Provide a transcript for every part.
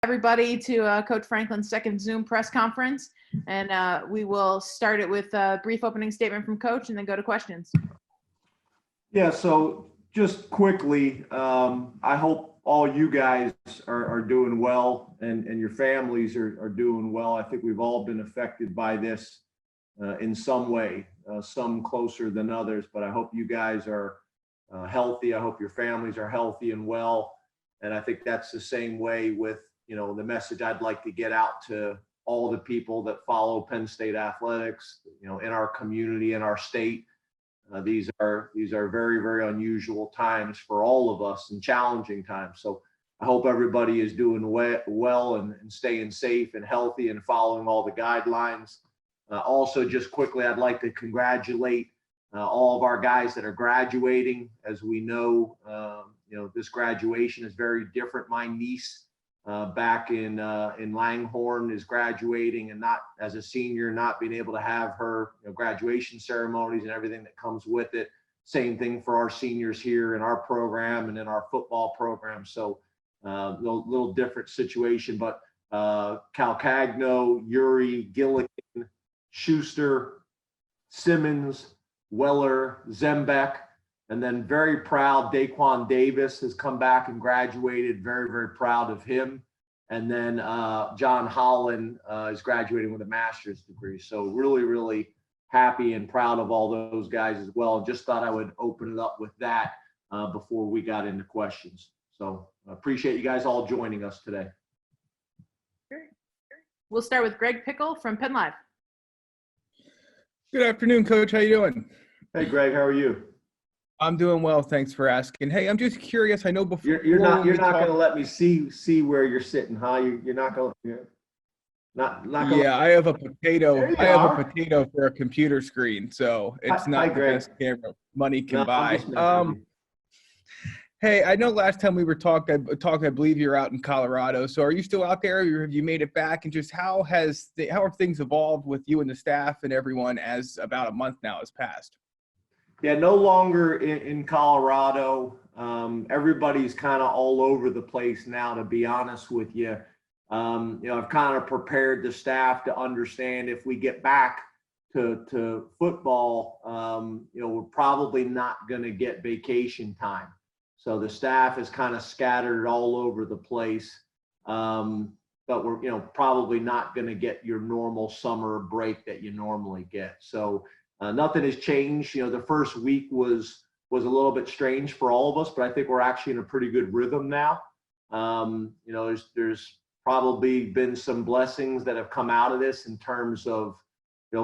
Everybody to Coach Franklin's second Zoom press conference, and we will start it with a brief opening statement from Coach and then go to questions. Yeah, so just quickly, I hope all you guys are doing well and your families are doing well. I think we've all been affected by this in some way, some closer than others, but I hope you guys are healthy. I hope your families are healthy and well. And I think that's the same way with the message I'd like to get out to all the people that follow Penn State athletics, in our community, in our state. These are very, very unusual times for all of us and challenging times. So I hope everybody is doing well and staying safe and healthy and following all the guidelines. Also, just quickly, I'd like to congratulate all of our guys that are graduating. As we know, this graduation is very different. My niece back in Langhorne is graduating and not as a senior, not being able to have her graduation ceremonies and everything that comes with it. Same thing for our seniors here in our program and in our football program. So little different situation, but Calcagno, Uri, Gilligan, Schuster, Simmons, Weller, Zembeck, and then very proud, Daquan Davis has come back and graduated. Very, very proud of him. And then John Holland is graduating with a master's degree. So really, really happy and proud of all those guys as well. Just thought I would open it up with that before we got into questions. So I appreciate you guys all joining us today. We'll start with Greg Pickle from Penn Live. Good afternoon, Coach. How you doing? Hey, Greg. How are you? I'm doing well. Thanks for asking. Hey, I'm just curious. I know before you're not going to let me see where you're sitting, huh? You're not going. Not going. Yeah, I have a potato. I have a potato for a computer screen, so it's not the best camera money can buy. Hey, I know last time we were talking, I believe you're out in Colorado. So are you still out there, or have you made it back? And just how have things evolved with you and the staff and everyone as about a month now has passed? Yeah, no longer in Colorado. Everybody's kind of all over the place now, to be honest with you. I've kind of prepared the staff to understand if we get back to football, we're probably not going to get vacation time. So the staff is kind of scattered all over the place. But we're, probably not going to get your normal summer break that you normally get. So nothing has changed. The first week was a little bit strange for all of us, but I think we're actually in a pretty good rhythm now. There's probably been some blessings that have come out of this in terms of,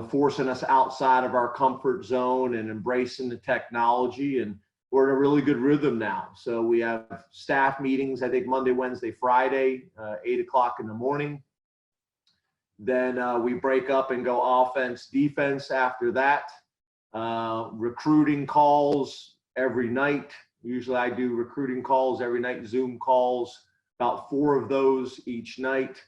forcing us outside of our comfort zone and embracing the technology. And we're in a really good rhythm now. So we have staff meetings, I think Monday, Wednesday, Friday, 8 o'clock in the morning. Then we break up and go offense, defense after that. Recruiting calls every night. Usually I do recruiting calls every night, Zoom calls, about 4 of those each night.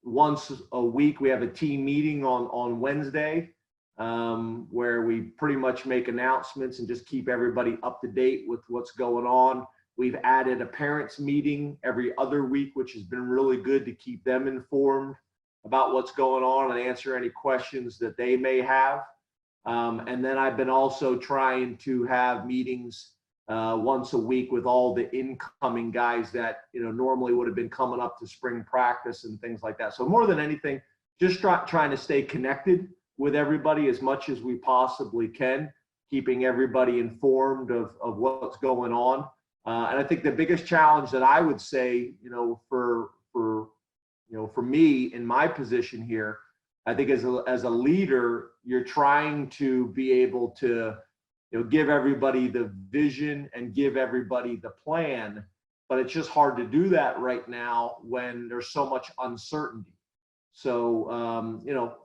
Once a week, we have a team meeting on Wednesday where we pretty much make announcements and just keep everybody up to date with what's going on. We've added a parents meeting every other week, which has been really good to keep them informed about what's going on and answer any questions that they may have. And then I've been also trying to have meetings once a week with all the incoming guys that, normally would have been coming up to spring practice and things like that. So more than anything, just trying to stay connected with everybody as much as we possibly can, keeping everybody informed of what's going on. And I think the biggest challenge that I would say, for me in my position here, I think as a leader, you're trying to be able to, give everybody the vision and give everybody the plan, but it's just hard to do that right now when there's so much uncertainty. So,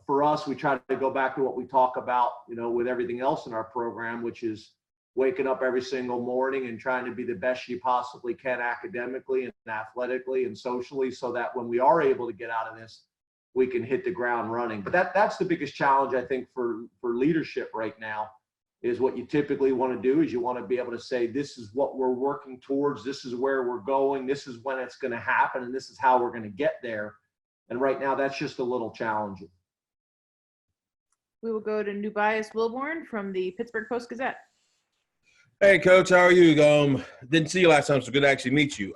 for us, we try to go back to what we talk about, with everything else in our program, which is waking up every single morning and trying to be the best you possibly can academically and athletically and socially, so that when we are able to get out of this, we can hit the ground running. But that's the biggest challenge, I think, for leadership right now, is what you typically want to do is you want to be able to say, this is what we're working towards, this is where we're going, this is when it's going to happen, and this is how we're going to get there. And right now, that's just a little challenging. We will go to Nubias Wilborn from the Pittsburgh Post-Gazette. Hey, Coach, how are you? Didn't see you last time, so good to actually meet you.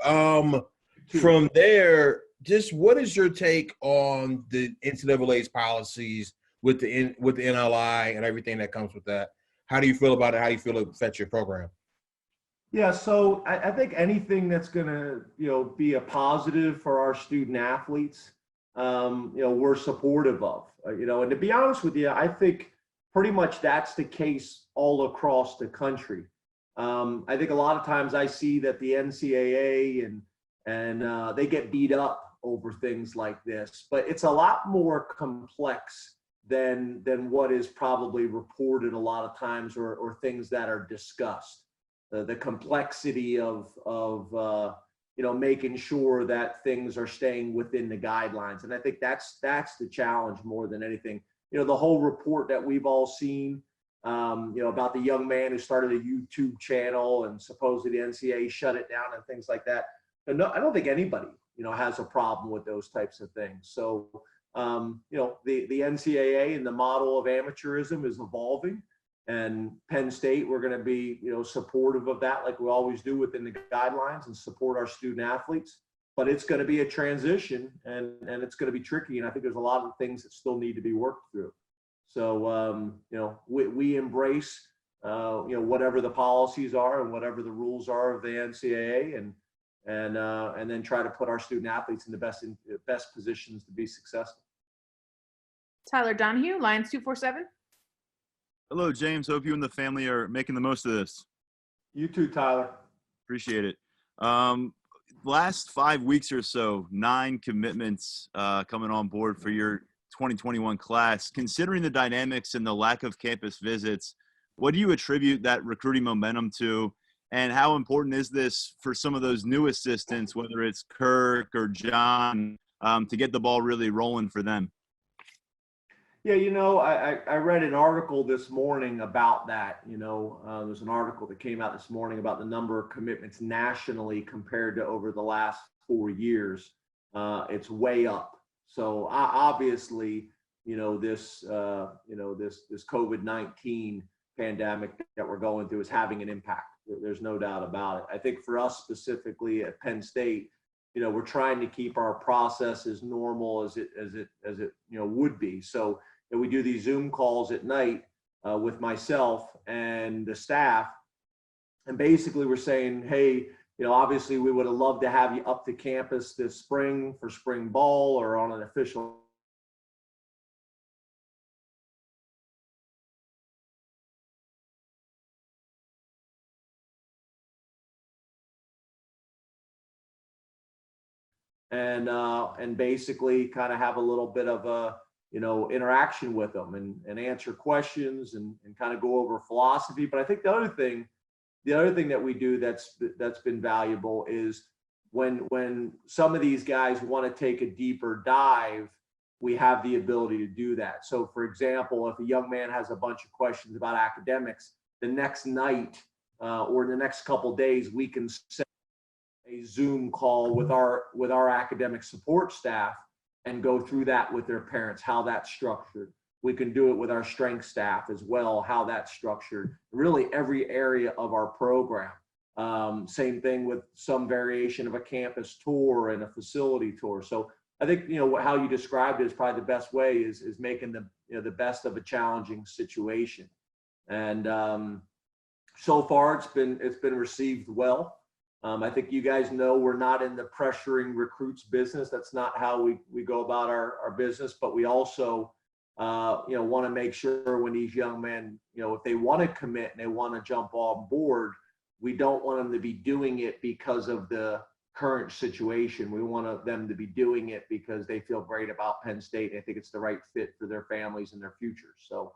From there, just what is your take on the NCAA's policies with the NLI and everything that comes with that? How do you feel about it? How do you feel it affects your program? Yeah, so I think anything that's going to, be a positive for our student athletes, we're supportive of, and to be honest with you, I think pretty much that's the case all across the country. I think a lot of times I see that the NCAA and they get beat up over things like this, but it's a lot more complex than what is probably reported a lot of times or things that are discussed. The complexity of making sure that things are staying within the guidelines. And I think that's the challenge more than anything. The whole report that we've all seen, about the young man who started a YouTube channel and supposedly the NCAA shut it down and things like that. But no, I don't think anybody, has a problem with those types of things. So, the NCAA and the model of amateurism is evolving. And Penn State, we're going to be, supportive of that, like we always do within the guidelines, and support our student athletes. But it's going to be a transition, and it's going to be tricky. And I think there's a lot of things that still need to be worked through. So, we embrace, whatever the policies are and whatever the rules are of the NCAA, and then try to put our student athletes in the best positions to be successful. Tyler Donahue, Lions 247. Hello, James. Hope you and the family are making the most of this. You too, Tyler. Appreciate it. Last 5 weeks or so, 9 commitments coming on board for your 2021 class. Considering the dynamics and the lack of campus visits, what do you attribute that recruiting momentum to? And how important is this for some of those new assistants, whether it's Kirk or John, to get the ball really rolling for them? Yeah, I read an article this morning about that. There's an article that came out this morning about the number of commitments nationally compared to over the last 4 years. It's way up. So obviously, this COVID-19 pandemic that we're going through is having an impact. There's no doubt about it. I think for us specifically at Penn State, we're trying to keep our process as normal as it would be. So we do these Zoom calls at night with myself and the staff, and basically we're saying, hey, obviously we would have loved to have you up to campus this spring for spring ball or on an official. And basically kind of have a little bit of a, interaction with them and answer questions and kind of go over philosophy. But I think the other thing that we do that's been valuable is when some of these guys want to take a deeper dive, we have the ability to do that. So for example, if a young man has a bunch of questions about academics, the next night or the next couple days, we can set a Zoom call with our academic support staff and go through that with their parents, how that's structured. We can do it with our strength staff as well, how that's structured. Really every area of our program. Same thing with some variation of a campus tour and a facility tour. So I think, how you described it is probably the best way is making the best of a challenging situation. And so far it's been received well. I think you guys know we're not in the pressuring recruits business. That's not how we go about our business, but we also want to make sure when these young men, if they want to commit and they want to jump on board, we don't want them to be doing it because of the current situation. We want them to be doing it because they feel great about Penn State and I think it's the right fit for their families and their futures. So,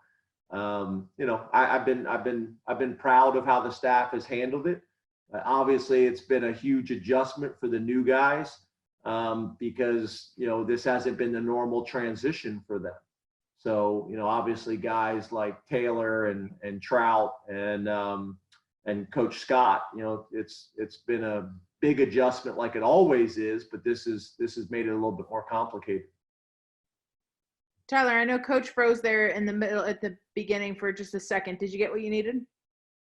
I've been proud of how the staff has handled it. Obviously, it's been a huge adjustment for the new guys because this hasn't been the normal transition for them. So, obviously guys like Taylor and Trout and Coach Scott, it's been a big adjustment like it always is, but this has made it a little bit more complicated. Tyler, I know Coach froze there in the middle at the beginning for just a second. Did you get what you needed?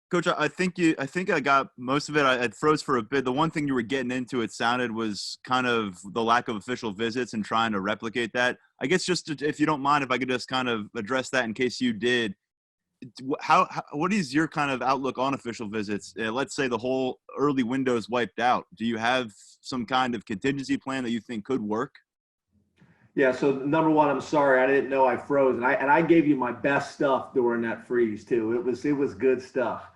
Coach, I think I got most of it. I froze for a bit. The one thing you were getting into, it sounded, was kind of the lack of official visits and trying to replicate that. I guess if you don't mind, if I could just kind of address that in case you did. What is your kind of outlook on official visits? Let's say the whole early window is wiped out. Do you have some kind of contingency plan that you think could work? Yeah. So number one, I'm sorry, I didn't know I froze, and I gave you my best stuff during that freeze too. It was good stuff.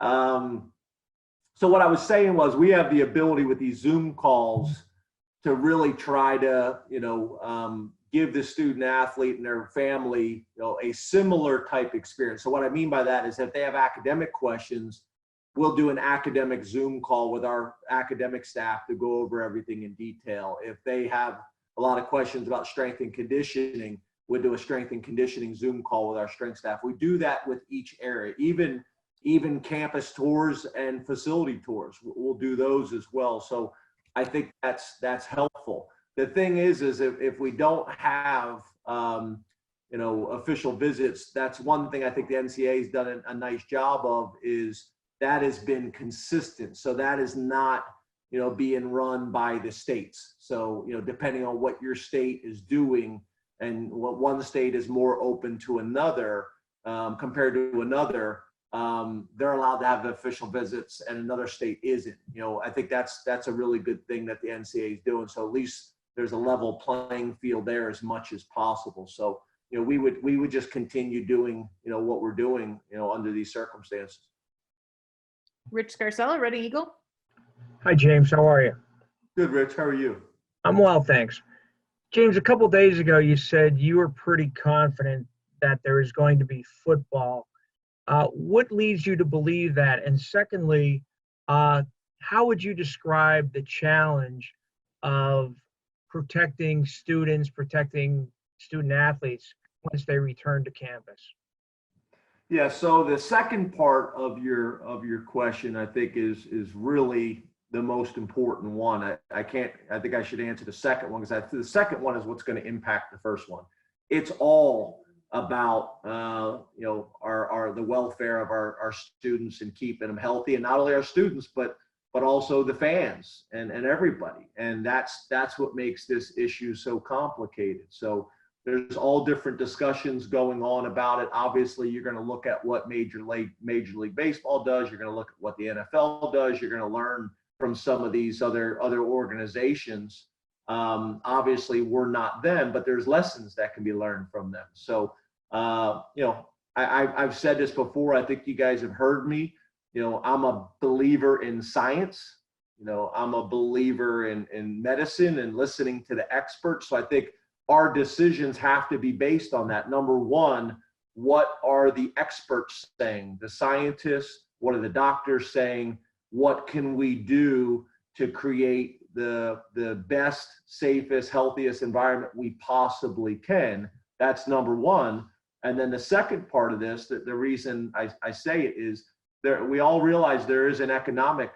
So what I was saying was, we have the ability with these Zoom calls to really try to, give the student athlete and their family, a similar type experience. So what I mean by that is, if they have academic questions, we'll do an academic Zoom call with our academic staff to go over everything in detail. If they have a lot of questions about strength and conditioning, we'll do a strength and conditioning Zoom call with our strength staff. We do that with each area, even campus tours and facility tours. We'll do those as well. So I think that's helpful. The thing is if we don't have, official visits, that's one thing I think the NCAA has done a nice job of, is that has been consistent. So that is not, being run by the states. So, depending on what your state is doing and what one state is more open to another, compared to another, they're allowed to have official visits and another state isn't. I think that's a really good thing that the NCAA is doing. So at least there's a level playing field there as much as possible. So, we would just continue doing, what we're doing, under these circumstances. Rich Scarcella, Reading Eagle. Hi, James. How are you? Good, Rich. How are you? I'm well, thanks. James, a couple days ago, you said you were pretty confident that there is going to be football. What leads you to believe that? And secondly, how would you describe the challenge of protecting students, protecting student athletes once they return to campus? Yeah, so the second part of your question, I think, is really the most important one. I think I should answer the second one, because the second one is what's going to impact the first one. It's all about the welfare of our students and keeping them healthy, and not only our students but also the fans and everybody. And that's what makes this issue so complicated. So there's all different discussions going on about it. Obviously, you're going to look at what Major League Baseball does. You're going to look at what the NFL does. You're going to learn from some of these other organizations. Obviously, we're not them, but there's lessons that can be learned from them. So, I've said this before. I think you guys have heard me. I'm a believer in science. I'm a believer in medicine and listening to the experts. So I think our decisions have to be based on that. Number one, what are the experts saying? The scientists, what are the doctors saying? What can we do to create the best, safest, healthiest environment we possibly can? That's number one. And then the second part of this, that the reason I say it is, we all realize there is an economic,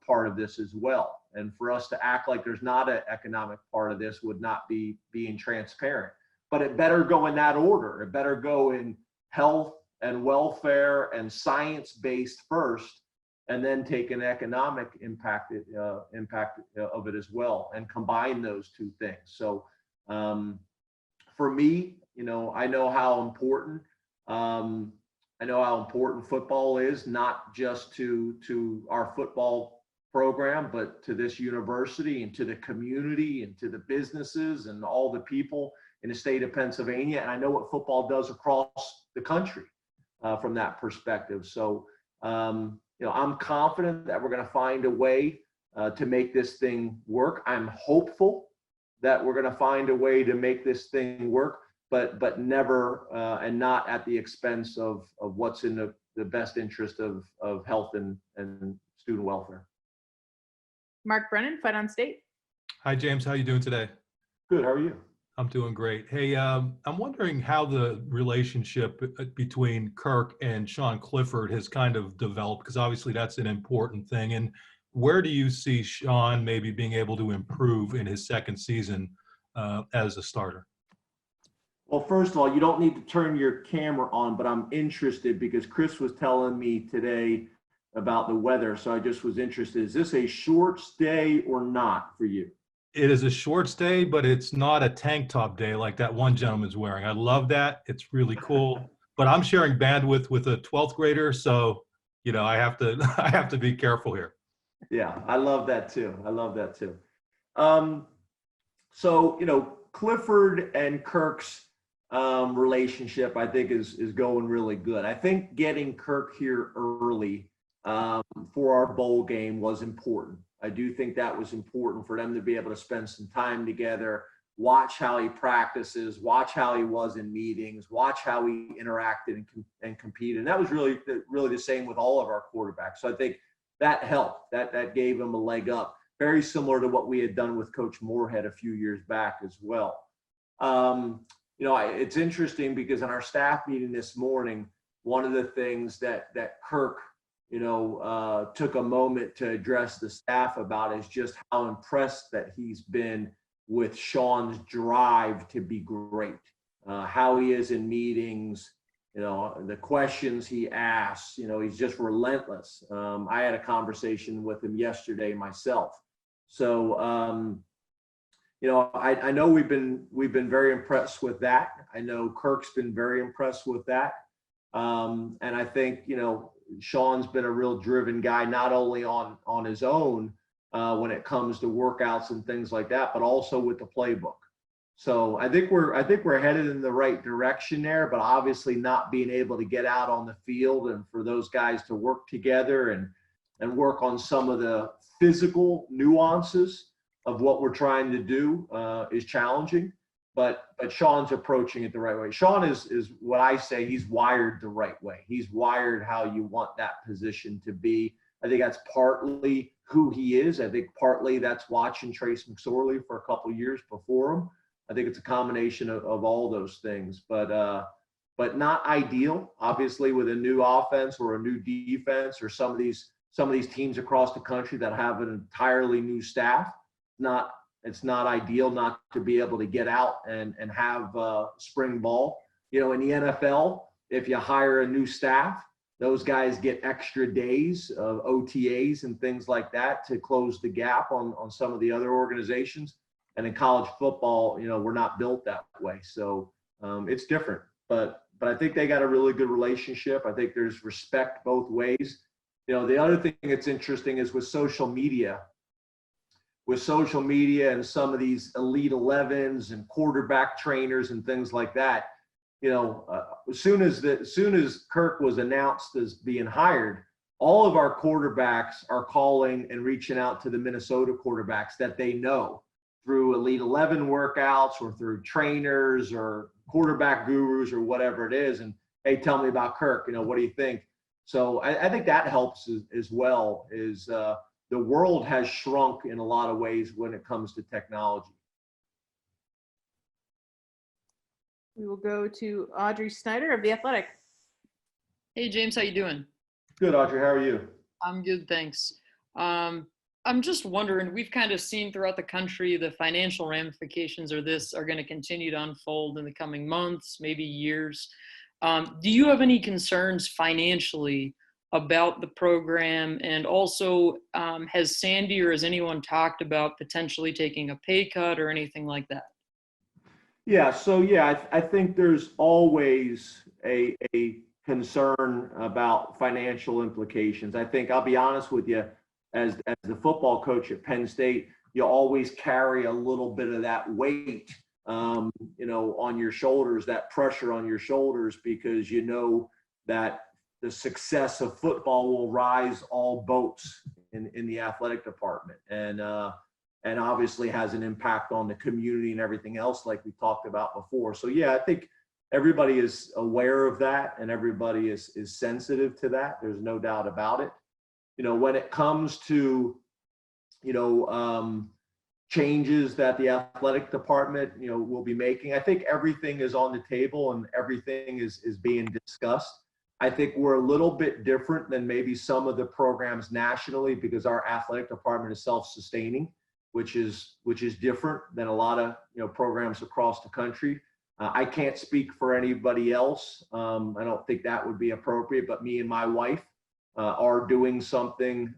part of this as well. And for us to act like there's not an economic part of this would not be being transparent. But it better go in that order. It better go in health and welfare and science-based first, and then take an economic impact of it as well, and combine those two things. So for me, I know how important football is, not just to our football program, but to this university and to the community and to the businesses and all the people in the state of Pennsylvania. And I know what football does across the country from that perspective. So, I'm confident that we're going to find a way to make this thing work. I'm hopeful that we're going to find a way to make this thing work, but never and not at the expense of what's in the best interest of health and student welfare. Mark Brennan, Fight on State. Hi, James. How are you doing today? Good. How are you? I'm doing great. Hey, I'm wondering how the relationship between Kirk and Sean Clifford has kind of developed, because obviously that's an important thing. And where do you see Sean maybe being able to improve in his second season as a starter? Well, first of all, you don't need to turn your camera on, but I'm interested because Chris was telling me today about the weather. So I just was interested. Is this a short stay or not for you? It is a short stay, but it's not a tank top day like that one gentleman's wearing. I love that. It's really cool. But I'm sharing bandwidth with a 12th grader, so I have to I have to be careful here. Yeah, I love that too. I love that too. Um, so Clifford and Kirk's relationship, I think, is going really good. I think getting Kirk here early for our bowl game was important. I do think that was important for them to be able to spend some time together, watch how he practices, watch how he was in meetings, watch how he interacted and competed. And that was really the same with all of our quarterbacks. So I think that helped. That gave him a leg up. Very similar to what we had done with Coach Moorhead a few years back as well. It's interesting because in our staff meeting this morning, one of the things that Kirk took a moment to address the staff about is just how impressed that he's been with Sean's drive to be great, how he is in meetings, the questions he asks, he's just relentless. I had a conversation with him yesterday myself. So, I know we've been very impressed with that. I know Kirk's been very impressed with that. And I think, Sean's been a real driven guy, not only on his own when it comes to workouts and things like that, but also with the playbook. So I think we're headed in the right direction there, but obviously not being able to get out on the field and for those guys to work together and work on some of the physical nuances of what we're trying to do is challenging. But Sean's approaching it the right way. Sean is what I say, he's wired the right way. He's wired how you want that position to be. I think that's partly who he is. I think partly that's watching Trace McSorley for a couple of years before him. I think it's a combination of all those things, but not ideal, obviously, with a new offense or a new defense or some of these teams across the country that have an entirely new staff. It's not ideal not to be able to get out and have spring ball. In the NFL, if you hire a new staff, those guys get extra days of OTAs and things like that to close the gap on some of the other organizations. And in college football, we're not built that way. So it's different. But I think they got a really good relationship. I think there's respect both ways. The other thing that's interesting is with social media and some of these elite 11s and quarterback trainers and things like that, as soon as Kirk was announced as being hired, all of our quarterbacks are calling and reaching out to the Minnesota quarterbacks that they know through elite 11 workouts or through trainers or quarterback gurus or whatever it is. And, hey, tell me about Kirk, what do you think? So I think that helps as well, is the world has shrunk in a lot of ways when it comes to technology. We will go to Audrey Snyder of The Athletic. Hey, James, how you doing? Good, Audrey. How are you? I'm good, thanks. I'm just wondering, we've kind of seen throughout the country the financial ramifications of this are going to continue to unfold in the coming months, maybe years. Do you have any concerns financially about the program? And also, has Sandy or has anyone talked about potentially taking a pay cut or anything like that? Yeah, so I think there's always a concern about financial implications. I think, I'll be honest with you, as the football coach at Penn State, you always carry a little bit of that weight, on your shoulders, that pressure on your shoulders, because that the success of football will rise all boats in the athletic department, and obviously has an impact on the community and everything else, like we talked about before. So I think everybody is aware of that, and everybody is sensitive to that. There's no doubt about it. When it comes to changes that the athletic department, will be making. I think everything is on the table and everything is being discussed. I think we're a little bit different than maybe some of the programs nationally because our athletic department is self-sustaining, which is different than a lot of programs across the country. I can't speak for anybody else. I don't think that would be appropriate, but me and my wife are doing something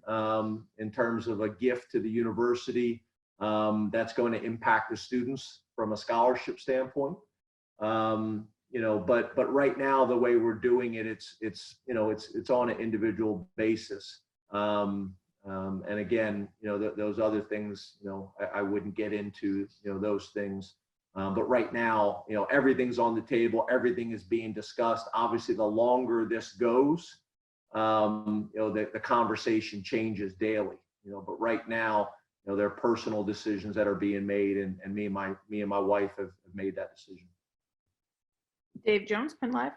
in terms of a gift to the university that's going to impact the students from a scholarship standpoint. But right now the way we're doing it, it's on an individual basis. And again, those other things, I wouldn't get into, those things. But right now, everything's on the table. Everything is being discussed. Obviously, the longer this goes, the conversation changes daily. But right now, there are personal decisions that are being made, and me and my wife have made that decision. Dave Jones, Penn Live.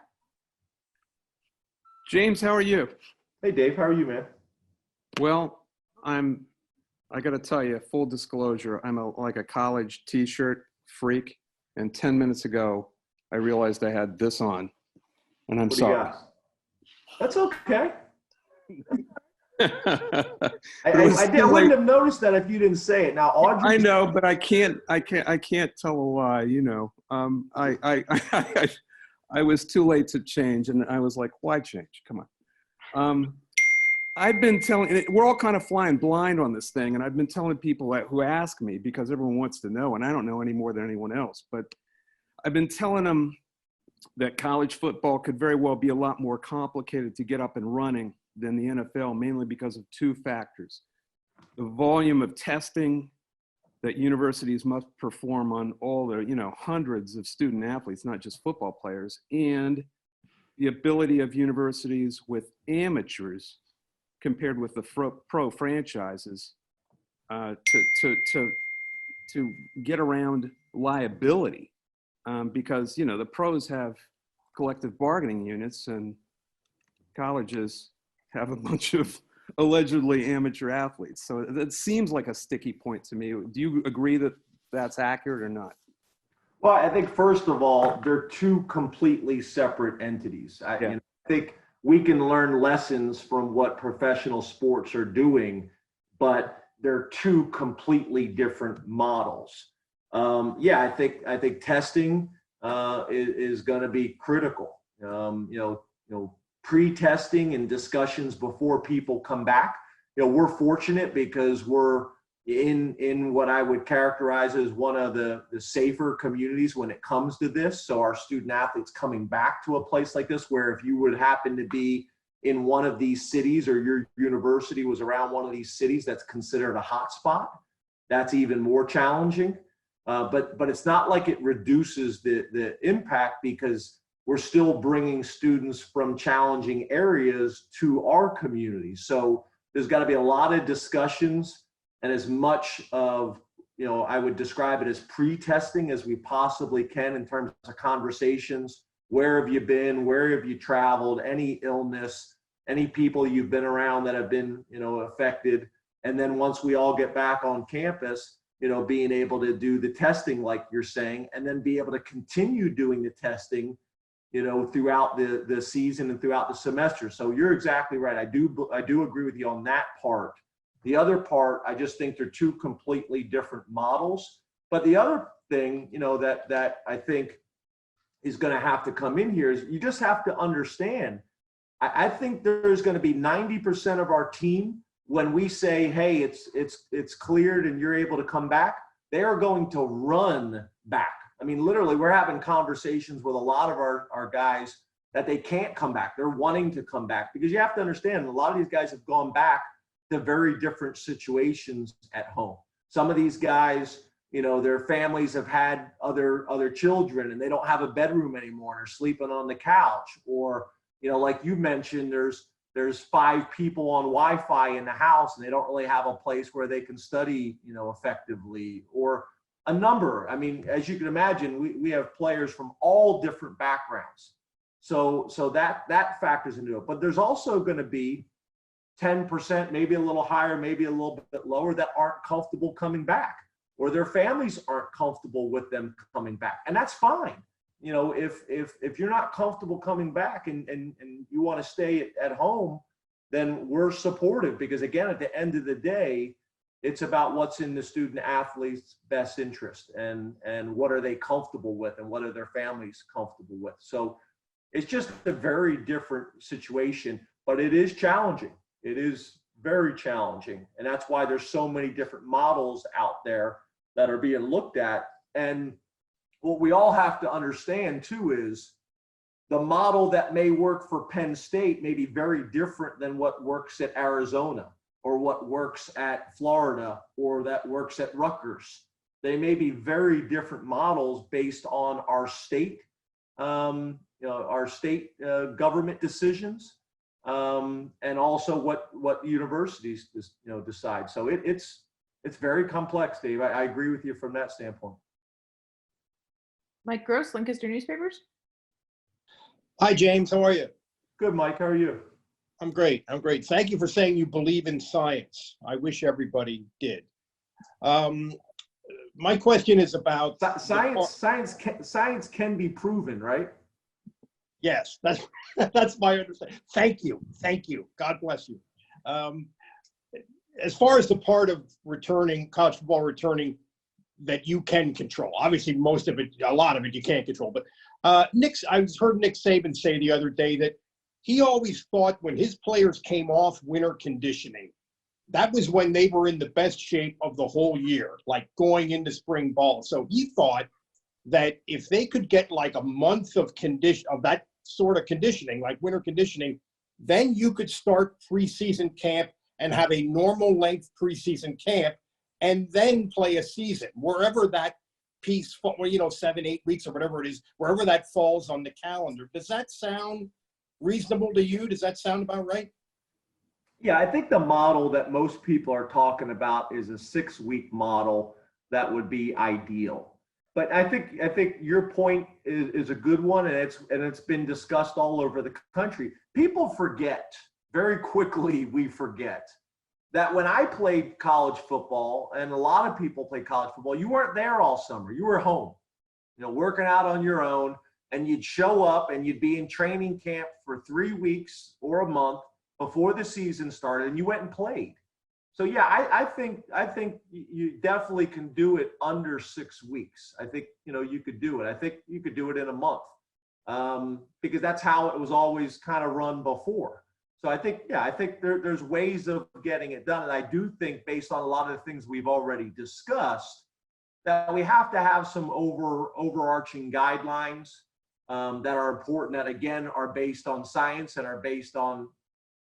James, how are you? Hey, Dave, how are you, man? Well, I got to tell you, full disclosure, I'm like a college t-shirt freak. And 10 minutes ago, I realized I had this on, and I'm sorry. That's okay. I wouldn't have noticed that if you didn't say it. Now, Audrey, I know, but I can't tell a lie. I was too late to change, and I was like, why change? Come on. I've been telling, we're all kind of flying blind on this thing, and I've been telling people who ask me because everyone wants to know, and I don't know any more than anyone else, but I've been telling them that college football could very well be a lot more complicated to get up and running than the NFL, mainly because of two factors. The volume of testing that universities must perform on all their, hundreds of student athletes, not just football players, and the ability of universities with amateurs compared with the pro franchises to get around liability, because the pros have collective bargaining units and colleges have a bunch of allegedly amateur athletes. So it seems like a sticky point to me. Do you agree that that's accurate or not? Well, I think first of all, they're two completely separate entities. I think we can learn lessons from what professional sports are doing, but they're two completely different models. I think testing is going to be critical. Pre-testing and discussions before people come back. We're fortunate because we're in what I would characterize as one of the safer communities when it comes to this. So our student athletes coming back to a place like this, where if you would happen to be in one of these cities or your university was around one of these cities that's considered a hot spot, that's even more challenging. But it's not like it reduces the impact, because we're still bringing students from challenging areas to our community. So there's got to be a lot of discussions, and as much of, I would describe it as pre-testing as we possibly can in terms of conversations. Where have you been? Where have you traveled? Any illness, any people you've been around that have been, affected. And then once we all get back on campus, being able to do the testing like you're saying, and then be able to continue doing the testing, throughout the season and throughout the semester. So you're exactly right. I do agree with you on that part. The other part, I just think they're two completely different models. But the other thing, that I think is going to have to come in here is you just have to understand. I think there's going to be 90% of our team, when we say, hey, it's cleared and you're able to come back, they are going to run back. I mean, literally, we're having conversations with a lot of our guys that they can't come back. They're wanting to come back, because you have to understand, a lot of these guys have gone back to very different situations at home. Some of these guys, their families have had other children and they don't have a bedroom anymore and are sleeping on the couch. Or, like you mentioned, there's 5 people on Wi-Fi in the house and they don't really have a place where they can study, effectively, or a number. I mean, as you can imagine, we have players from all different backgrounds. So that factors into it. But there's also going to be 10%, maybe a little higher, maybe a little bit lower, that aren't comfortable coming back. or their families aren't comfortable with them coming back. And that's fine. You know, if you're not comfortable coming back and you want to stay at home, then we're supportive, because again, at the end of the day, it's about what's in the student athlete's best interest, and what are they comfortable with, and what are their families comfortable with. So it's just a very different situation, but it is challenging. It is very challenging. And that's why there's so many different models out there that are being looked at. And what we all have to understand too is the model that may work for Penn State may be very different than what works at Arizona, or what works at Florida, or that works at Rutgers. They may be very different models based on our state, our state government decisions, and also what universities decide. So it's very complex, Dave. I agree with you from that standpoint. Mike Gross, Lancaster Newspapers. Hi, James. How are you? Good, Mike. How are you? I'm great. I'm great. Thank you for saying you believe in science. I wish everybody did. My question is about science can be proven, right? Yes, that's my understanding. Thank you. God bless you. As far as the part of college football returning that you can control, obviously most of it, a lot of it you can't control. But I heard Nick Saban say the other day that he always thought when his players came off winter conditioning, that was when they were in the best shape of the whole year, like going into spring ball. So he thought that if they could get like a month of that sort of conditioning, like winter conditioning, then you could start preseason camp and have a normal length preseason camp, and then play a season wherever that piece, 7-8 weeks or whatever it is, wherever that falls on the calendar. Does that sound reasonable to you? Does that sound about right? Yeah, I think the model that most people are talking about is a 6-week model that would be ideal. But I think your point is a good one, and it's been discussed all over the country. People forget very quickly. We forget that when I played college football, and a lot of people play college football, you weren't there all summer. You were home, working out on your own, and you'd show up and you'd be in training camp for 3 weeks or a month before the season started, and you went and played. So yeah, I think you definitely can do it under 6 weeks. I think you could do it. I think you could do it in a month, because that's how it was always kind of run before. So I think there's ways of getting it done, and I do think, based on a lot of the things we've already discussed, that we have to have some overarching guidelines that are important, that again are based on science and are based on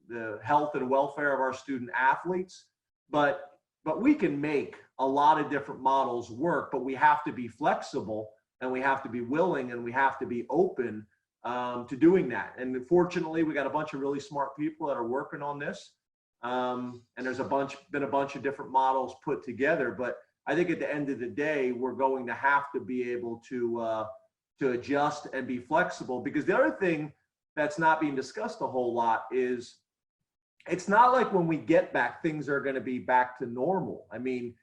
the health and welfare of our student athletes. But we can make a lot of different models work, but we have to be flexible, and we have to be willing, and we have to be open to doing that. And fortunately, we got a bunch of really smart people that are working on this. And there's been a bunch of different models put together. But I think at the end of the day, we're going to have to be able to adjust and be flexible, because the other thing that's not being discussed a whole lot is, it's not like when we get back, things are going to be back to normal. I mean,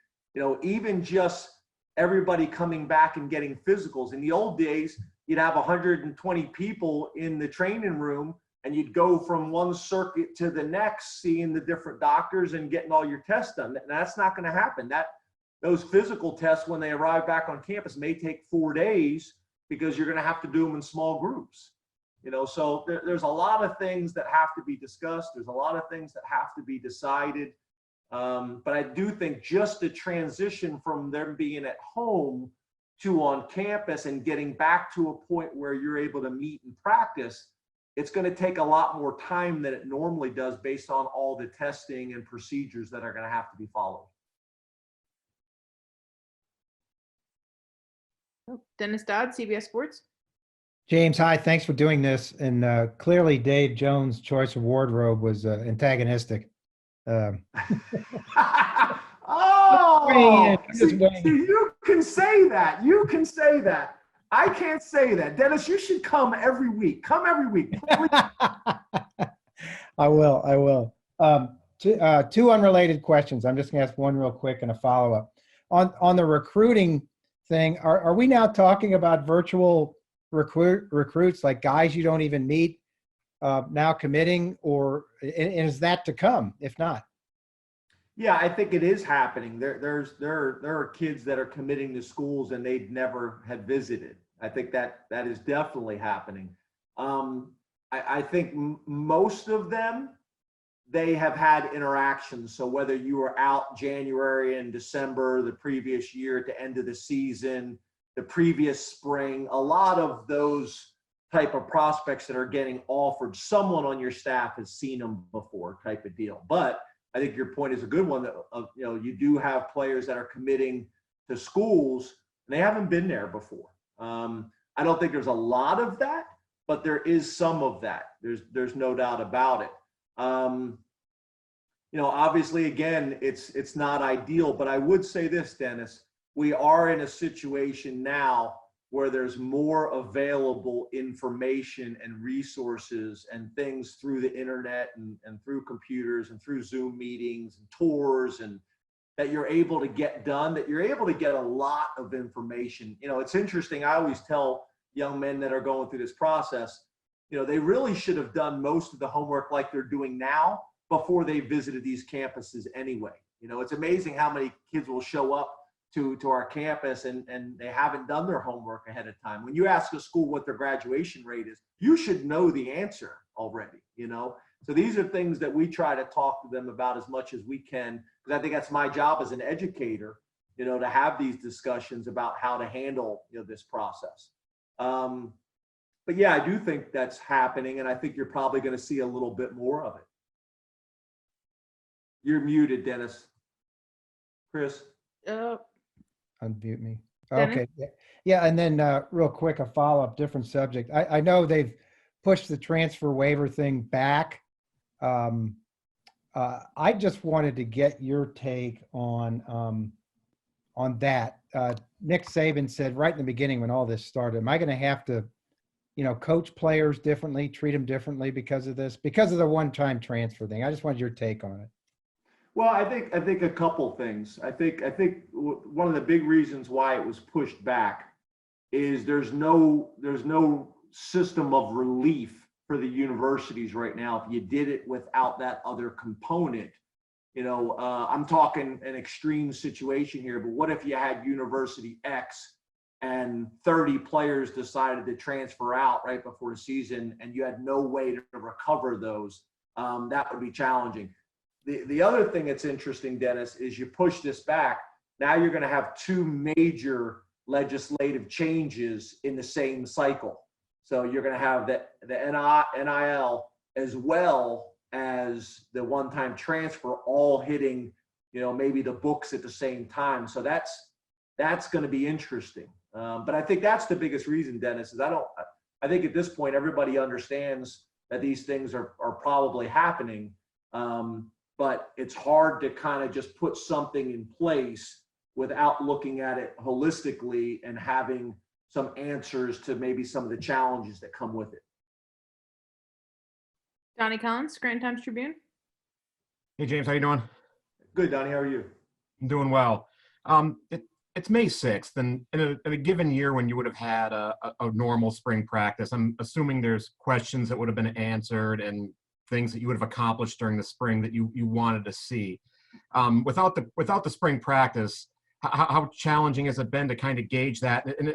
even just everybody coming back and getting physicals. In the old days, you'd have 120 people in the training room, and you'd go from one circuit to the next, seeing the different doctors and getting all your tests done. That's not going to happen. Those physical tests, when they arrive back on campus, may take 4 days, because you're going to have to do them in small groups. So there's a lot of things that have to be discussed. There's a lot of things that have to be decided. But I do think just the transition from them being at home to on campus and getting back to a point where you're able to meet and practice, it's going to take a lot more time than it normally does, based on all the testing and procedures that are going to have to be followed. Dennis Dodd, CBS Sports. James, hi. Thanks for doing this. And clearly, Dave Jones' choice of wardrobe was antagonistic. Oh, Just weighing in. you can say that. You can say that. I can't say that. Dennis, you should come every week. Come every week. I will. Two unrelated questions. I'm just going to ask one real quick and a follow-up. on the recruiting thing, are we now talking about virtual recruits, like guys you don't even meet now committing, or and is that to come if not? Yeah, I think it is happening. There are kids that are committing to schools and they'd never had visited. I think that is definitely happening. I think most of them, they have had interactions. So whether you were out January and December, the previous year at the end of the season, the previous spring, a lot of those type of prospects that are getting offered, someone on your staff has seen them before, type of deal. But I think your point is a good one, that you do have players that are committing to schools and they haven't been there before. I don't think there's a lot of that, but there is some of that. There's no doubt about it. Obviously, again, it's not ideal, but I would say this, Dennis, we are in a situation now where there's more available information and resources and things through the internet and through computers and through Zoom meetings and tours, and that you're able to get done, that you're able to get a lot of information. It's interesting. I always tell young men that are going through this process, they really should have done most of the homework like they're doing now before they visited these campuses anyway. It's amazing how many kids will show up to our campus and they haven't done their homework ahead of time. When you ask a school what their graduation rate is, you should know the answer already, So these are things that we try to talk to them about as much as we can, because I think that's my job as an educator, to have these discussions about how to handle, this process. But yeah, I do think that's happening, and I think you're probably going to see a little bit more of it. You're muted, Dennis. Chris. Unmute me. Dennis? Okay. Yeah. And then real quick, a follow-up, different subject. I know they've pushed the transfer waiver thing back. I just wanted to get your take on that. Nick Saban said right in the beginning when all this started, am I going to have to, coach players differently, treat them differently because of this, because of the one-time transfer thing? I just wanted your take on it. Well, I think a couple things. I think one of the big reasons why it was pushed back is there's no system of relief for the universities right now if you did it without that other component. I'm talking an extreme situation here, but what if you had University X and 30 players decided to transfer out right before the season and you had no way to recover those? That would be challenging. The other thing that's interesting, Dennis, is you push this back. Now you're going to have two major legislative changes in the same cycle. So you're going to have the NIL as well as the one-time transfer all hitting, maybe the books at the same time. So that's going to be interesting. But I think that's the biggest reason, Dennis, is I think at this point everybody understands that these things are probably happening. But it's hard to kind of just put something in place without looking at it holistically and having some answers to maybe some of the challenges that come with it. Donnie Collins, Scranton Times-Tribune. Hey, James, how you doing? Good, Donnie. How are you? I'm doing well. It's May 6th, and in a given year when you would have had a normal spring practice, I'm assuming there's questions that would have been answered and things that you would have accomplished during the spring that you wanted to see. Without the spring practice, how challenging has it been to kind of gauge that? And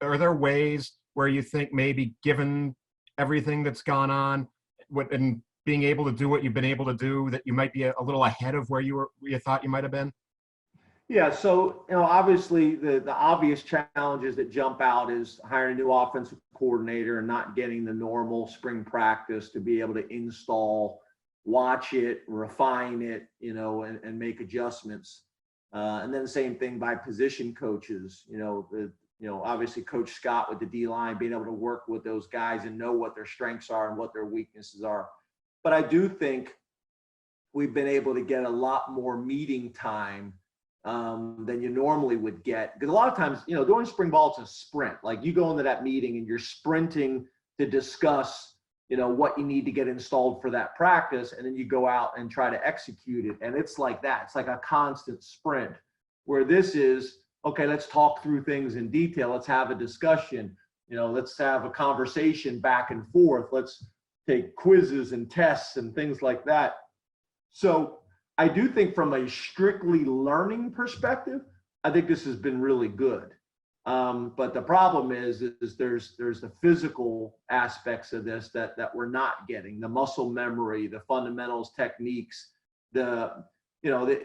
are there ways where you think maybe given everything that's gone on and being able to do what you've been able to do that you might be a little ahead of where you thought you might have been? Yeah, so obviously the obvious challenges that jump out is hiring a new offensive coordinator and not getting the normal spring practice to be able to install, watch it, refine it, and make adjustments. And then the same thing by position coaches. Obviously Coach Scott with the D-line being able to work with those guys and know what their strengths are and what their weaknesses are. But I do think we've been able to get a lot more meeting time than you normally would get. Because a lot of times, during spring ball, it's a sprint. Like you go into that meeting and you're sprinting to discuss, what you need to get installed for that practice. And then you go out and try to execute it. And it's like that. It's like a constant sprint. where this is, okay, let's talk through things in detail. Let's have a discussion. Let's have a conversation back and forth. Let's take quizzes and tests and things like that. So I do think from a strictly learning perspective, I think this has been really good. But the problem is there's the physical aspects of this that we're not getting, the muscle memory, the fundamentals, techniques. The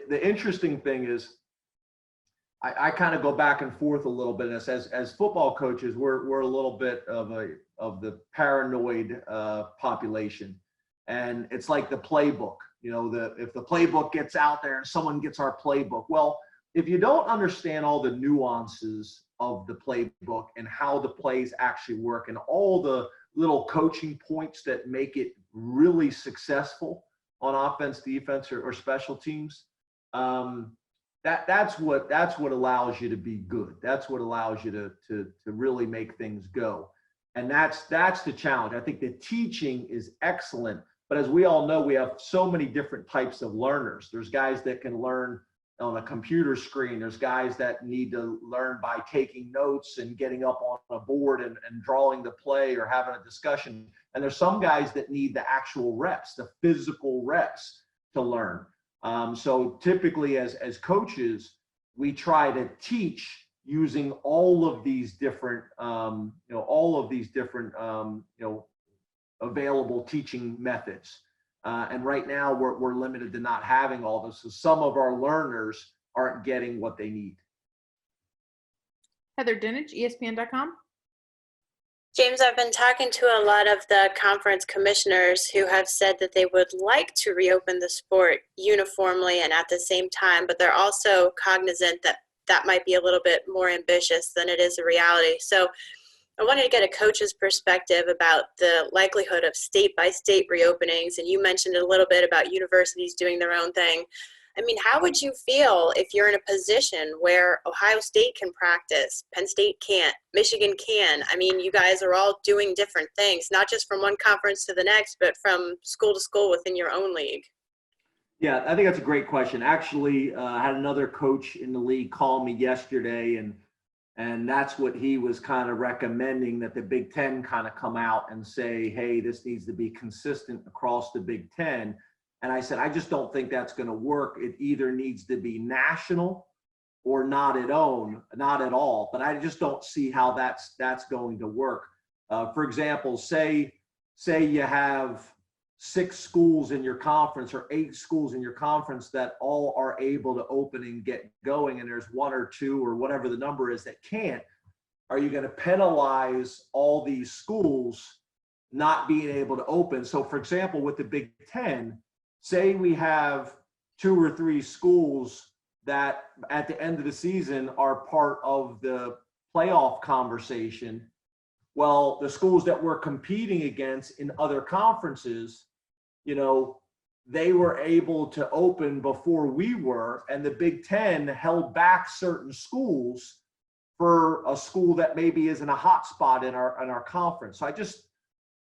interesting thing is I kind of go back and forth a little bit as football coaches. We're a little bit of the paranoid population, and it's like the playbook. If the playbook gets out there and someone gets our playbook, well, if you don't understand all the nuances of the playbook and how the plays actually work and all the little coaching points that make it really successful on offense, defense, or special teams, that's what allows you to be good. That's what allows you to really make things go. And that's the challenge. I think the teaching is excellent, but as we all know, we have so many different types of learners. There's guys that can learn on a computer screen. There's guys that need to learn by taking notes and getting up on a board and drawing the play or having a discussion. And there's some guys that need the actual reps, the physical reps to learn. So typically as coaches, we try to teach using all of these different, available teaching methods. And right now we're limited to not having all this. So some of our learners aren't getting what they need. Heather Dinich, ESPN.com. James, I've been talking to a lot of the conference commissioners who have said that they would like to reopen the sport uniformly and at the same time, but they're also cognizant that that might be a little bit more ambitious than it is a reality. So I wanted to get a coach's perspective about the likelihood of state-by-state reopenings, and you mentioned a little bit about universities doing their own thing. I mean, how would you feel if you're in a position where Ohio State can practice, Penn State can't, Michigan can? I mean, you guys are all doing different things, not just from one conference to the next, but from school to school within your own league. Yeah, I think that's a great question. Actually, I had another coach in the league call me yesterday, and that's what he was kind of recommending, that the Big Ten kind of come out and say, hey, this needs to be consistent across the Big Ten. And I said, I just don't think that's going to work. It either needs to be national or not at all. But I just don't see how that's going to work. For example, say you have 6 schools in your conference or 8 schools in your conference that all are able to open and get going, and there's 1 or 2 or whatever the number is that can't. Are you going to penalize all these schools not being able to open? So for example, with the Big Ten, say we have 2 or 3 schools that at the end of the season are part of the playoff conversation. Well, the schools that we're competing against in other conferences, they were able to open before we were, and the Big Ten held back certain schools for a school that maybe isn't a hot spot in our conference. So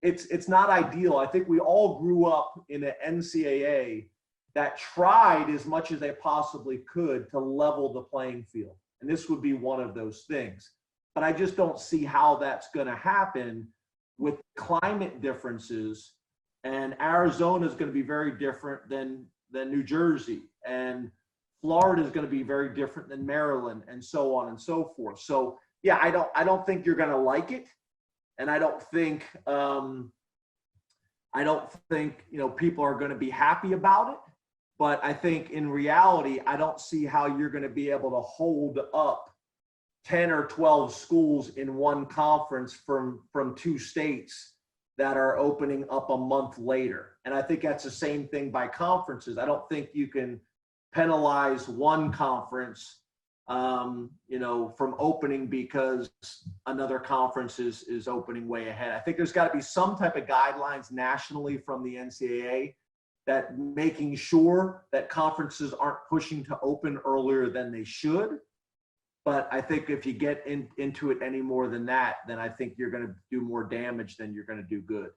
it's not ideal. I think we all grew up in an NCAA that tried as much as they possibly could to level the playing field. And this would be one of those things. But I just don't see how that's going to happen with climate differences. And Arizona is going to be very different than New Jersey. And Florida is going to be very different than Maryland, and so on and so forth. So yeah, I don't think you're going to like it. And I don't think people are going to be happy about it. But I think in reality, I don't see how you're going to be able to hold up 10 or 12 schools in one conference from 2 states that are opening up a month later. And I think that's the same thing by conferences. I don't think you can penalize one conference from opening because another conference is opening way ahead. I think there's got to be some type of guidelines nationally from the NCAA that making sure that conferences aren't pushing to open earlier than they should. But I think if you get into it any more than that, then I think you're going to do more damage than you're going to do good.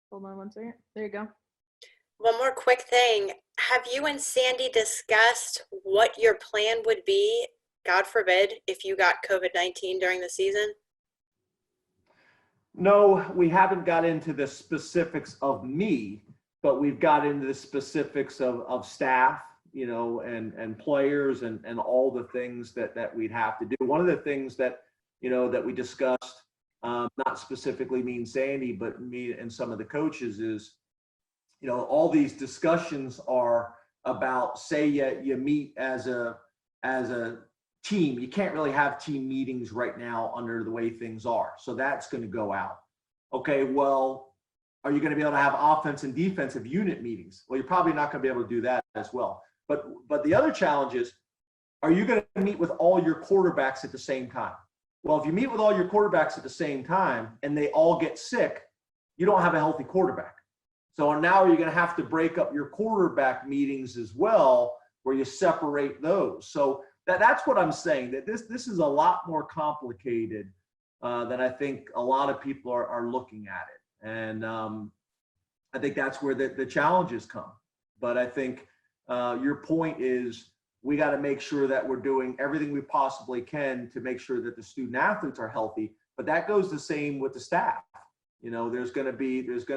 Hold on one second. There you go. One more quick thing. have you and Sandy discussed what your plan would be, God forbid, if you got COVID-19 during the season? No, we haven't got into the specifics of me, but we've got into the specifics of staff, and players and all the things that we'd have to do. One of the things that, that we discussed, not specifically me and Sandy, but me and some of the coaches is, all these discussions are about, say you meet as a team. You can't really have team meetings right now under the way things are. So that's going to go out. Okay, well, are you going to be able to have offense and defensive unit meetings? Well, you're probably not going to be able to do that as well. But the other challenge is, are you going to meet with all your quarterbacks at the same time? Well, if you meet with all your quarterbacks at the same time and they all get sick, you don't have a healthy quarterback. So now you're going to have to break up your quarterback meetings as well, where you separate those. So that's what I'm saying, that this is a lot more complicated than I think a lot of people are looking at it. And I think that's where the challenges come. But I think your point is, we got to make sure that we're doing everything we possibly can to make sure that the student athletes are healthy. But that goes the same with the staff. There's going to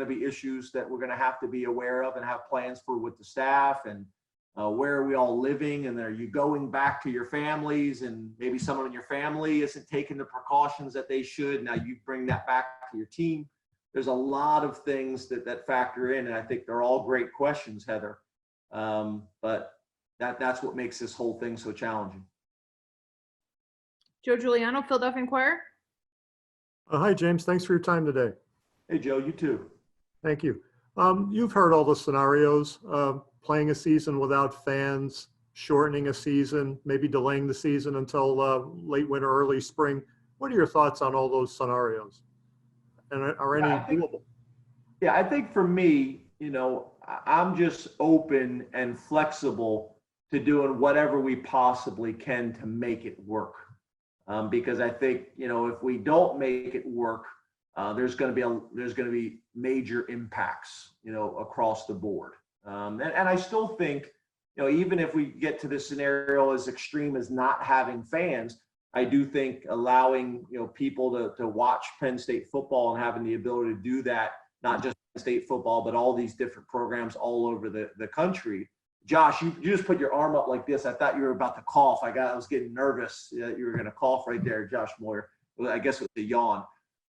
be issues that we're going to have to be aware of and have plans for with the staff, and where are we all living, and are you going back to your families, and maybe someone in your family isn't taking the precautions that they should. Now you bring that back to your team. There's a lot of things that factor in, and I think they're all great questions, Heather. But that's what makes this whole thing so challenging. Joe Giuliano, Philadelphia Inquirer. Hi, James. Thanks for your time today. Hey, Joe, you too. Thank you. You've heard all the scenarios, playing a season without fans, shortening a season, maybe delaying the season until late winter, early spring. What are your thoughts on all those scenarios? And are any doable? Yeah, I think for me, I'm just open and flexible to doing whatever we possibly can to make it work. Because I think, if we don't make it work, there's going to be major impacts, across the board. And I still think, even if we get to this scenario as extreme as not having fans, I do think allowing, people to watch Penn State football and having the ability to do that, not just Penn State football, but all these different programs all over the country. Josh, you just put your arm up like this. I thought you were about to cough. I was getting nervous that you were going to cough right there, Josh Moyer. I guess it was a yawn.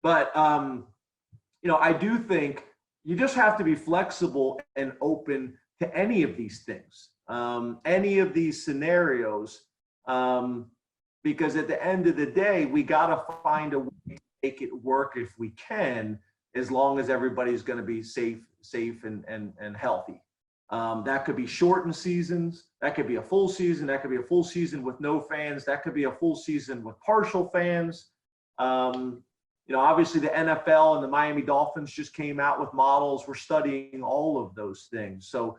But, I do think you just have to be flexible and open to any of these things, any of these scenarios, because at the end of the day, we got to find a way to make it work if we can, as long as everybody's going to be safe and healthy. That could be shortened seasons. That could be a full season. That could be a full season with no fans. That could be a full season with partial fans. Obviously the NFL and the Miami Dolphins just came out with models. We're studying all of those things. So,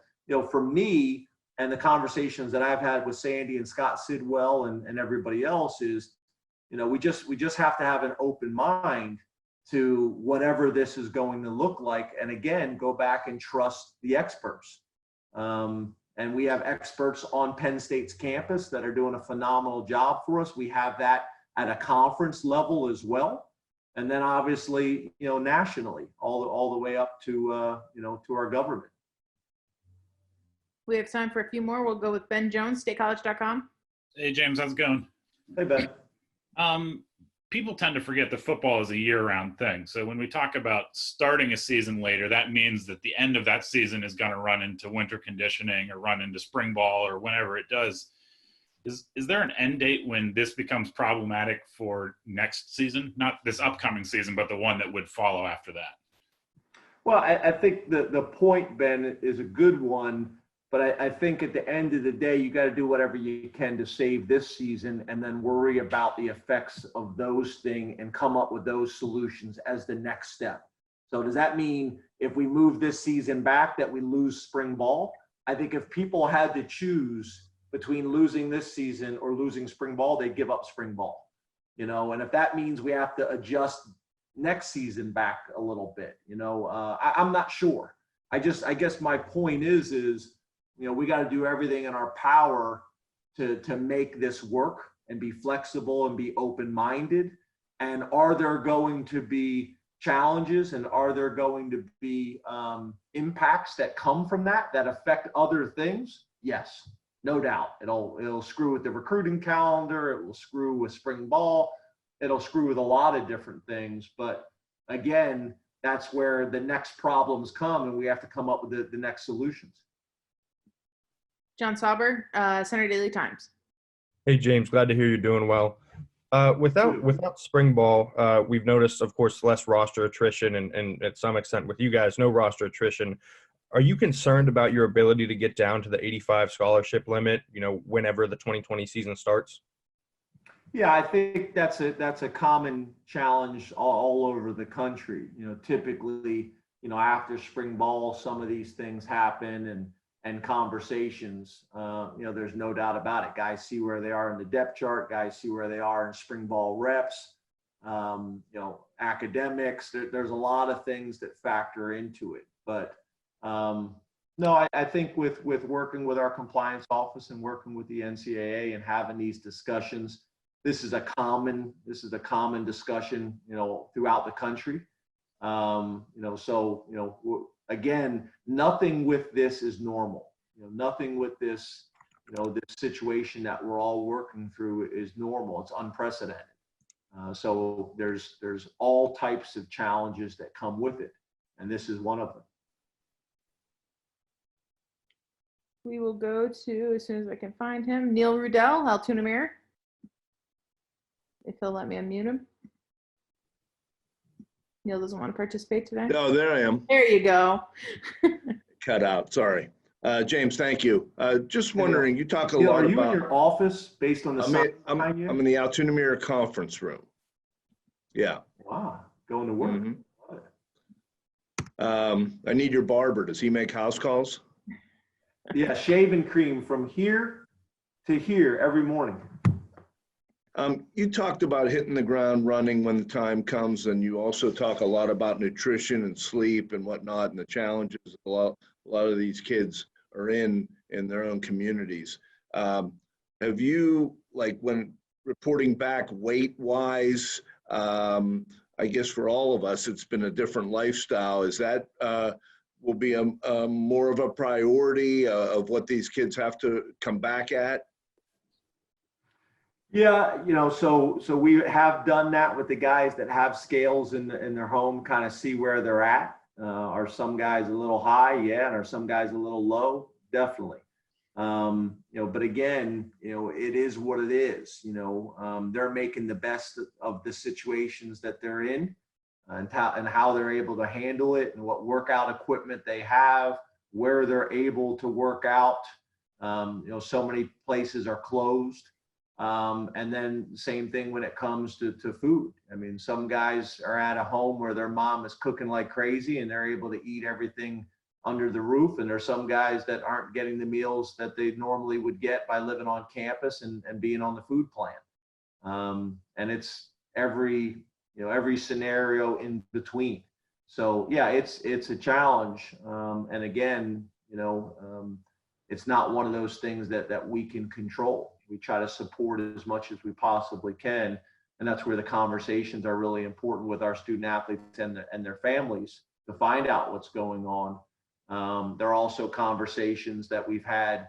for me and the conversations that I've had with Sandy and Scott Sidwell and everybody else is, we just have to have an open mind to whatever this is going to look like. And again, go back and trust the experts. And we have experts on Penn State's campus that are doing a phenomenal job for us. We have that at a conference level as well. And then obviously, nationally, all the way up to, to our government. We have time for a few more. We'll go with Ben Jones, statecollege.com. Hey, James, how's it going? Hey, Ben. People tend to forget that football is a year-round thing. So when we talk about starting a season later, that means that the end of that season is going to run into winter conditioning or run into spring ball or whenever it does. Is there an end date when this becomes problematic for next season? Not this upcoming season, but the one that would follow after that? Well, I think the point, Ben, is a good one. But I think at the end of the day, you got to do whatever you can to save this season and then worry about the effects of those things and come up with those solutions as the next step. So does that mean if we move this season back that we lose spring ball? I think if people had to choose between losing this season or losing spring ball, they'd give up spring ball. And if that means we have to adjust next season back a little bit, I'm not sure. I guess my point is we got to do everything in our power to make this work and be flexible and be open-minded. And are there going to be challenges, and are there going to be impacts that come from that affect other things? Yes, no doubt. It'll screw with the recruiting calendar. It will screw with spring ball. It'll screw with a lot of different things. But again, that's where the next problems come, and we have to come up with the next solutions. John Sauber, Center Daily Times. Hey, James, glad to hear you're doing well. Without spring ball, we've noticed, of course, less roster attrition and at some extent with you guys, no roster attrition. Are you concerned about your ability to get down to the 85 scholarship limit, whenever the 2020 season starts? Yeah, I think that's a common challenge all over the country. Typically, after spring ball, some of these things happen and conversations. There's no doubt about it. Guys see where they are in the depth chart. Guys see where they are in spring ball reps. Academics. There's a lot of things that factor into it. But no, I think with working with our compliance office and working with the NCAA and having these discussions, this is a common discussion, throughout the country. Again, nothing with this is normal. Nothing with this, this situation that we're all working through is normal. It's unprecedented. So there's all types of challenges that come with it, and this is one of them. We will go to, as soon as I can find him, Neil Rudell, Altoona Mirror. If he'll let me unmute him. Neil doesn't want to participate today. No, there I am. There you go. Cut out. Sorry. James, thank you. Just wondering, you talk a Neil, lot are you about. in your office based on the sign behind you? I'm in the Altoona Mirror conference room. Yeah. Wow. Going to work. I need your barber. Does he make house calls? Yeah, shaving cream from here to here every morning. You talked about hitting the ground running when the time comes, and you also talk a lot about nutrition and sleep and whatnot, and the challenges a lot of these kids are in their own communities. Have you, like, when reporting back weight-wise, I guess for all of us, it's been a different lifestyle. Is that will be a more of a priority of what these kids have to come back at? Yeah, so we have done that with the guys that have scales in their home, kind of see where they're at. Are some guys a little high? Yeah. And are some guys a little low? Definitely. But again, it is what it is. They're making the best of the situations that they're in, and how they're able to handle it, and what workout equipment they have, where they're able to work out. So many places are closed. And then same thing when it comes to food. I mean, some guys are at a home where their mom is cooking like crazy and they're able to eat everything under the roof. And there's some guys that aren't getting the meals that they normally would get by living on campus and being on the food plan. And it's every scenario in between. So yeah, it's a challenge. And again, it's not one of those things that we can control. We try to support as much as we possibly can. And that's where the conversations are really important with our student athletes and their families to find out what's going on. There are also conversations that we've had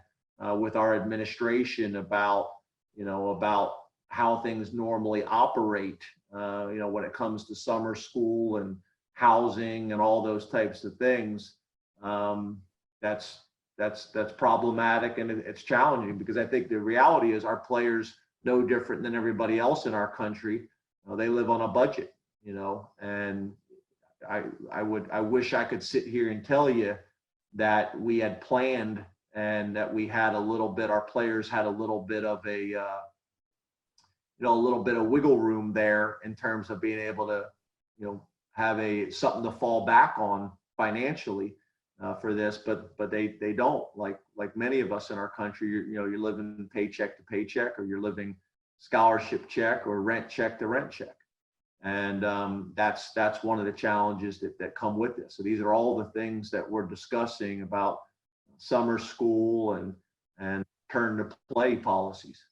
with our administration about how things normally operate, when it comes to summer school and housing and all those types of things. That's problematic, and it's challenging, because I think the reality is our players no different than everybody else in our country. They live on a budget, and I wish I could sit here and tell you that we had planned and that we had our players had a little bit of a little bit of wiggle room there in terms of being able to, have something to fall back on financially. For this, but they don't, like many of us in our country. You're living paycheck to paycheck, or you're living scholarship check or rent check to rent check, and that's one of the challenges that come with this. So these are all the things that we're discussing about summer school and turn to play policies.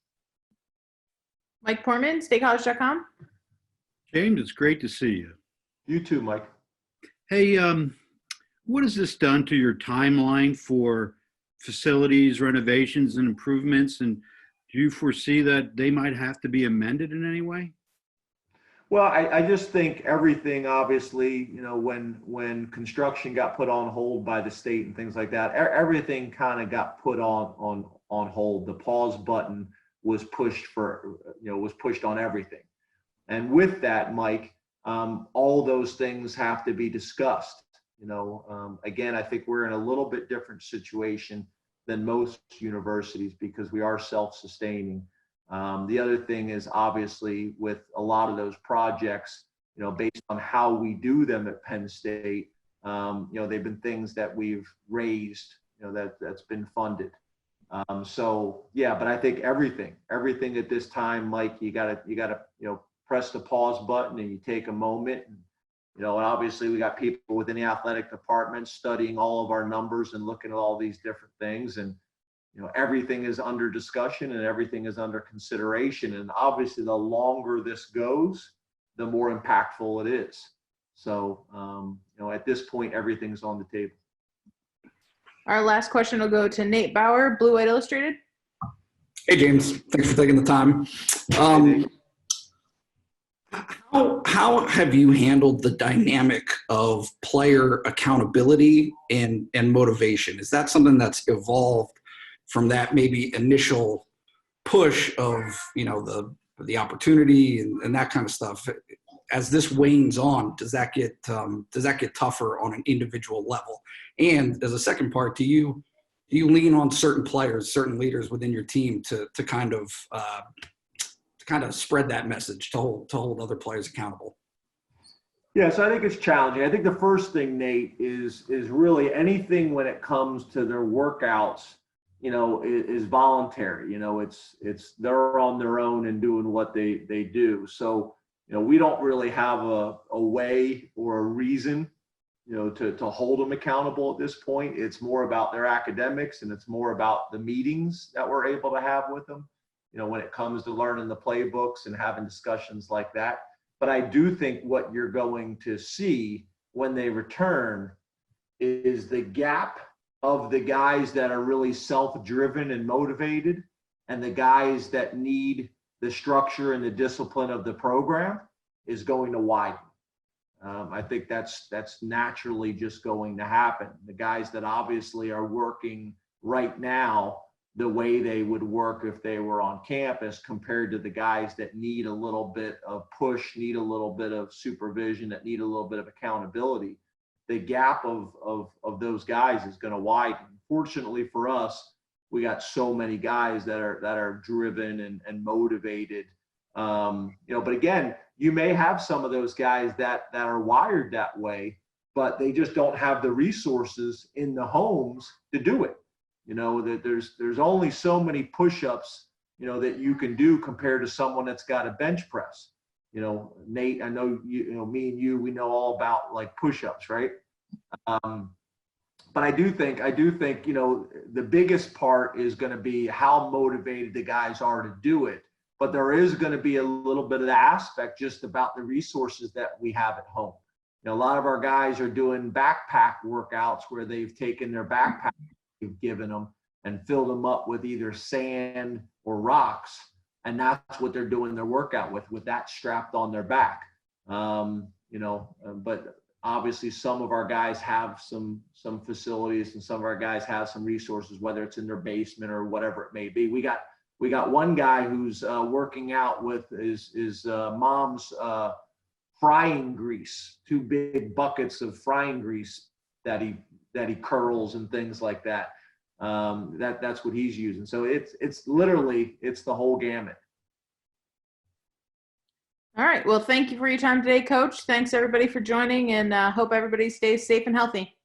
Mike Portman, statecollege.com. James, it's great to see you. You too, Mike. Hey, what has this done to your timeline for facilities, renovations, and improvements? And do you foresee that they might have to be amended in any way? Well, I just think everything, obviously, when construction got put on hold by the state and things like that, everything kind of got put on hold. The pause button was pushed on everything. And with that, Mike, all those things have to be discussed. Again, I think we're in a little bit different situation than most universities because we are self-sustaining. The other thing is obviously with a lot of those projects, based on how we do them at Penn State, they've been things that we've raised, that's been funded. So yeah, but I think everything at this time, Mike, you gotta, press the pause button and you take a moment. And obviously we got people within the athletic department studying all of our numbers and looking at all these different things. And everything is under discussion and everything is under consideration. And obviously the longer this goes, the more impactful it is. So, at this point, everything's on the table. Our last question will go to Nate Bauer, Blue White Illustrated. Hey, James. Thanks for taking the time. How have you handled the dynamic of player accountability and motivation? Is that something that's evolved from that maybe initial push of, the opportunity and that kind of stuff? As this wanes on, does that get tougher on an individual level? And as a second part, do you lean on certain players, certain leaders within your team to kind of spread that message, to hold other players accountable? Yeah, so I think it's challenging. I think the first thing, Nate, is really anything when it comes to their workouts, is voluntary. It's they're on their own and doing what they do. So, we don't really have a way or a reason, to hold them accountable at this point. It's more about their academics and it's more about the meetings that we're able to have with them, when it comes to learning the playbooks and having discussions like that. But I do think what you're going to see when they return is the gap of the guys that are really self-driven and motivated and the guys that need the structure and the discipline of the program is going to widen. I think that's naturally just going to happen. The guys that obviously are working right now the way they would work if they were on campus compared to the guys that need a little bit of push, need a little bit of supervision, that need a little bit of accountability. The gap of those guys is going to widen. Fortunately for us, we got so many guys that are driven and motivated. But again, you may have some of those guys that are wired that way, but they just don't have the resources in the homes to do it. That there's only so many push-ups, that you can do compared to someone that's got a bench press. Nate, I know me and you, we know all about like push-ups, right? But I do think, the biggest part is going to be how motivated the guys are to do it. But there is going to be a little bit of the aspect just about the resources that we have at home. A lot of our guys are doing backpack workouts where they've taken their backpack we've given them and filled them up with either sand or rocks. And that's what they're doing their workout with that strapped on their back. But obviously some of our guys have some facilities and some of our guys have some resources, whether it's in their basement or whatever it may be. We got one guy who's working out with his mom's frying grease, 2 big buckets of frying grease that he curls and things like that. That's what he's using. So it's literally the whole gamut. All right. Well, thank you for your time today, Coach. Thanks everybody for joining, and hope everybody stays safe and healthy.